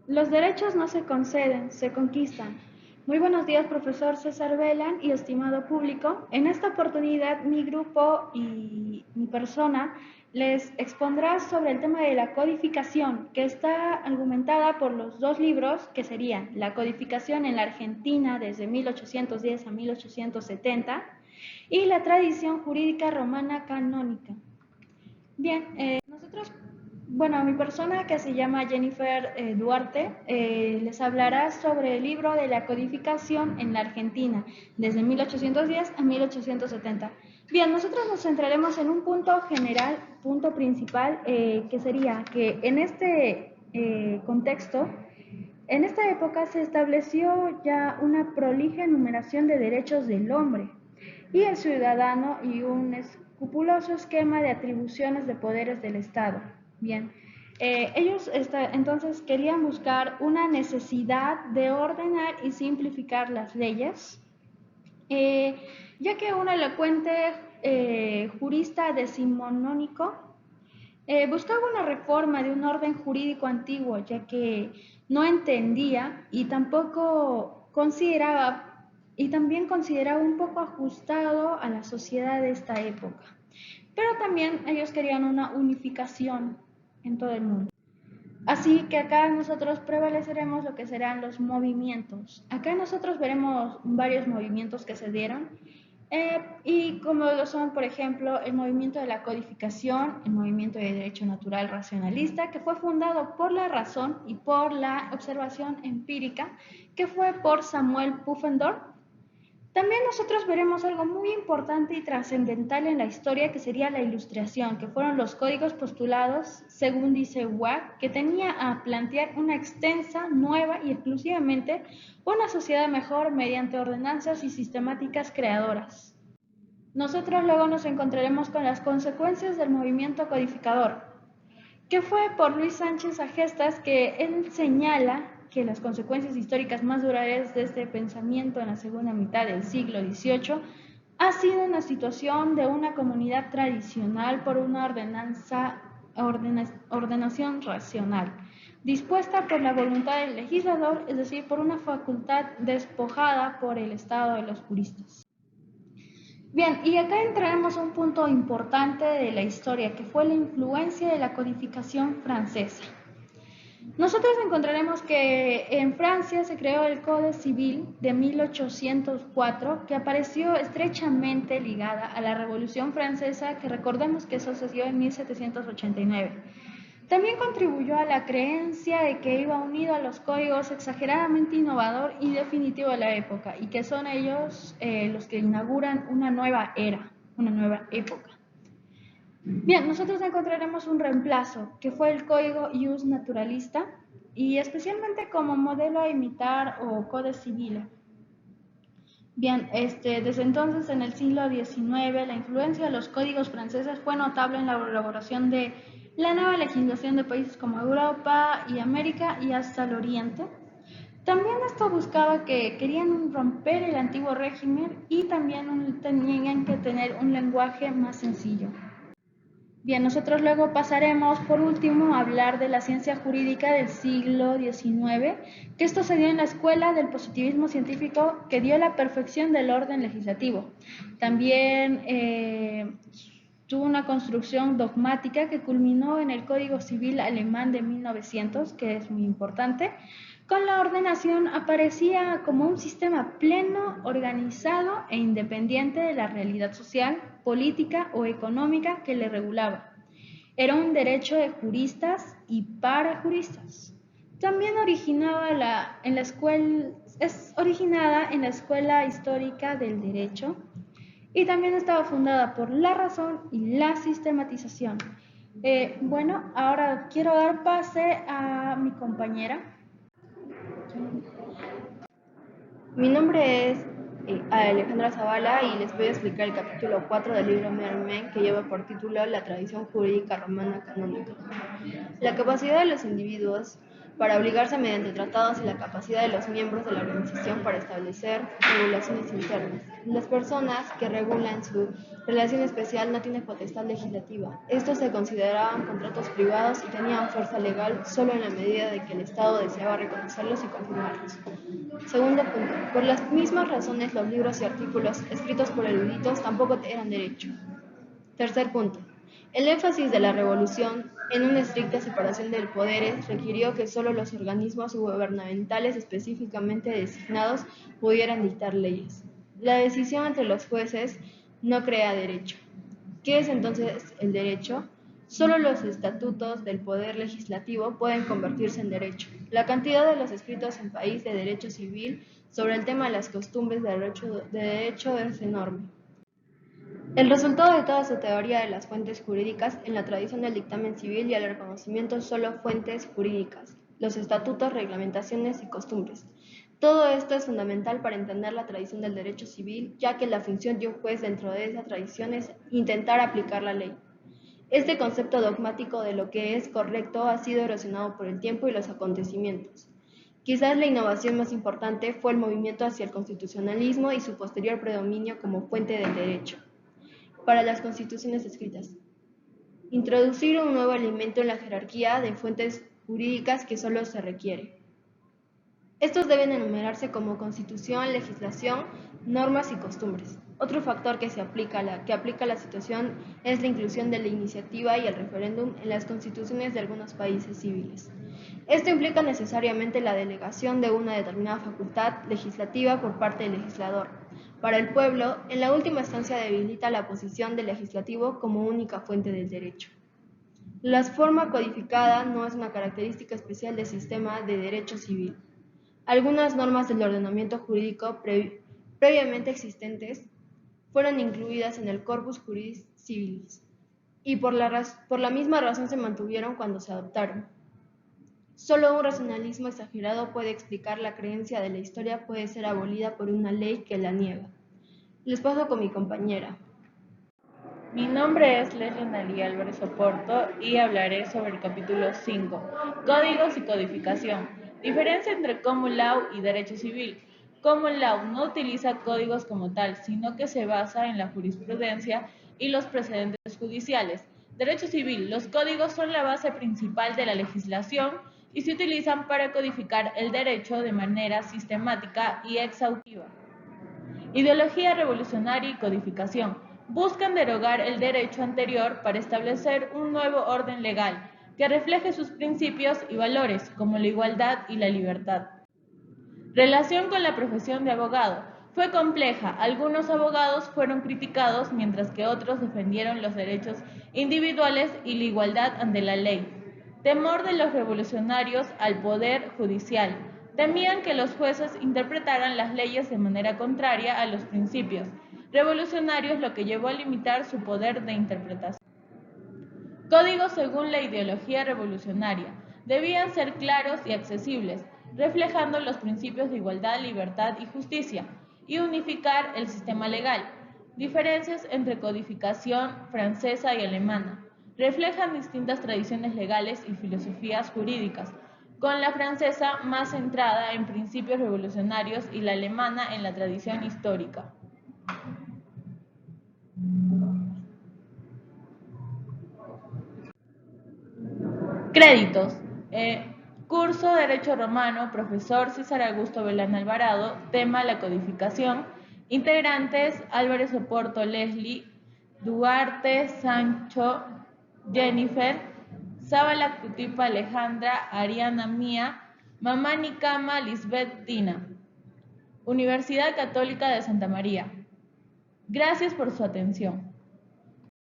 Los derechos no se conceden, se conquistan. Muy buenos días, profesor César Velan y estimado público. En esta oportunidad, mi grupo y mi persona les expondrá sobre el tema de la codificación, que está argumentada por los dos libros que serían La codificación en la Argentina desde 1810 a 1870 y La tradición jurídica romana canónica. Bien, mi persona que se llama Jennifer Duarte les hablará sobre el libro de la codificación en la Argentina, desde 1810 a 1870. Bien, nosotros nos centraremos en un punto general, punto principal, que sería que en este contexto, en esta época se estableció ya una prolija enumeración de derechos del hombre y el ciudadano y un escrupuloso esquema de atribuciones de poderes del Estado. Bien, ellos entonces querían buscar una necesidad de ordenar y simplificar las leyes, eh, ya que un elocuente jurista decimonónico buscaba una reforma de un orden jurídico antiguo, ya que no entendía y tampoco consideraba, y también consideraba un poco ajustado a la sociedad de esta época. Pero también ellos querían una unificación en todo el mundo. Así que acá nosotros prevaleceremos lo que serán los movimientos. Acá nosotros veremos varios movimientos que se dieron y como lo son, por ejemplo, el movimiento de la codificación, el movimiento de derecho natural racionalista, que fue fundado por la razón y por la observación empírica, que fue por Samuel Pufendorf. También nosotros veremos algo muy importante y trascendental en la historia, que sería la Ilustración, que fueron los códigos postulados, según dice Watt, que tenía a plantear una extensa, nueva y exclusivamente una sociedad mejor mediante ordenanzas y sistemáticas creadoras. Nosotros luego nos encontraremos con las consecuencias del movimiento codificador, que fue por Luis Sánchez Agestas, que él señala que las consecuencias históricas más duraderas de este pensamiento en la segunda mitad del siglo XVIII ha sido una situación de una comunidad tradicional por una ordenación racional, dispuesta por la voluntad del legislador, es decir, por una facultad despojada por el Estado de los juristas. Bien, y acá entraremos a un punto importante de la historia, que fue la influencia de la codificación francesa. Nosotros encontraremos que en Francia se creó el Código Civil de 1804, que apareció estrechamente ligada a la Revolución Francesa, que recordemos que sucedió en 1789. También contribuyó a la creencia de que iba unido a los códigos exageradamente innovador y definitivo de la época, y que son ellos los que inauguran una nueva era, una nueva época. Bien, nosotros encontraremos un reemplazo, que fue el código ius naturalista, y especialmente como modelo a imitar o Codex Civile. Bien, desde entonces, en el siglo XIX, la influencia de los códigos franceses fue notable en la elaboración de la nueva legislación de países como Europa y América y hasta el Oriente. También esto buscaba que querían romper el antiguo régimen y también tenían que tener un lenguaje más sencillo. Bien, nosotros luego pasaremos por último a hablar de la ciencia jurídica del siglo XIX, que esto se dio en la escuela del positivismo científico, que dio la perfección del orden legislativo. También tuvo una construcción dogmática que culminó en el Código Civil alemán de 1900, que es muy importante. Con la ordenación aparecía como un sistema pleno, organizado e independiente de la realidad social, política o económica que le regulaba. Era un derecho de juristas y para juristas. También es originada en la Escuela Histórica del Derecho y también estaba fundada por la razón y la sistematización. Ahora quiero dar pase a mi compañera. Mi nombre es Alejandra Zavala y les voy a explicar el capítulo 4 del libro Mermen, que lleva por título La tradición jurídica romana canónica. La capacidad de los individuos para obligarse mediante tratados y la capacidad de los miembros de la organización para establecer regulaciones internas. Las personas que regulan su relación especial no tienen potestad legislativa. Estos se consideraban contratos privados y tenían fuerza legal solo en la medida de que el Estado deseaba reconocerlos y confirmarlos. Segundo punto, por las mismas razones los libros y artículos escritos por eruditos tampoco eran derecho. Tercer punto, el énfasis de la revolución en una estricta separación de poderes requirió que solo los organismos gubernamentales específicamente designados pudieran dictar leyes. La decisión entre los jueces no crea derecho. ¿Qué es entonces el derecho? Solo los estatutos del Poder Legislativo pueden convertirse en derecho. La cantidad de los escritos en país de derecho civil sobre el tema de las costumbres de derecho es enorme. El resultado de toda su teoría de las fuentes jurídicas en la tradición del dictamen civil y el reconocimiento solo fuentes jurídicas, los estatutos, reglamentaciones y costumbres. Todo esto es fundamental para entender la tradición del derecho civil, ya que la función de un juez dentro de esa tradición es intentar aplicar la ley. Este concepto dogmático de lo que es correcto ha sido erosionado por el tiempo y los acontecimientos. Quizás la innovación más importante fue el movimiento hacia el constitucionalismo y su posterior predominio como fuente del derecho. Para las constituciones escritas. Introducir un nuevo elemento en la jerarquía de fuentes jurídicas que solo se requiere. Estos deben enumerarse como constitución, legislación, normas y costumbres. Otro factor que aplica a la situación es la inclusión de la iniciativa y el referéndum en las constituciones de algunos países civiles. Esto implica necesariamente la delegación de una determinada facultad legislativa por parte del legislador. Para el pueblo, en la última instancia debilita la posición del legislativo como única fuente del derecho. La forma codificada no es una característica especial del sistema de derecho civil. Algunas normas del ordenamiento jurídico previamente existentes fueron incluidas en el Corpus Juris Civilis y por la misma razón se mantuvieron cuando se adoptaron. Solo un racionalismo exagerado puede explicar la creencia de la historia puede ser abolida por una ley que la niega. Les paso con mi compañera. Mi nombre es Leslie Analía Álvarez Oporto y hablaré sobre el capítulo 5, Códigos y Codificación. Diferencia entre Common Law y Derecho Civil. Common Law no utiliza códigos como tal, sino que se basa en la jurisprudencia y los precedentes judiciales. Derecho Civil. Los códigos son la base principal de la legislación y se utilizan para codificar el derecho de manera sistemática y exhaustiva. Ideología revolucionaria y codificación. Buscan derogar el derecho anterior para establecer un nuevo orden legal que refleje sus principios y valores, como la igualdad y la libertad. Relación con la profesión de abogado. Fue compleja. Algunos abogados fueron criticados, mientras que otros defendieron los derechos individuales y la igualdad ante la ley. Temor de los revolucionarios al poder judicial. Temían que los jueces interpretaran las leyes de manera contraria a los principios revolucionarios, lo que llevó a limitar su poder de interpretación. Códigos según la ideología revolucionaria. Debían ser claros y accesibles, reflejando los principios de igualdad, libertad y justicia, y unificar el sistema legal. Diferencias entre codificación francesa y alemana. Reflejan distintas tradiciones legales y filosofías jurídicas, con la francesa más centrada en principios revolucionarios y la alemana en la tradición histórica. Créditos. Curso Derecho Romano, profesor César Augusto Belán Alvarado, tema la codificación. Integrantes Álvarez Oporto Leslie, Duarte Sancho Jennifer, Zabala Cutipa Alejandra, Ariana Mía, Mamani Cama Lisbeth Dina. Universidad Católica de Santa María. Gracias por su atención.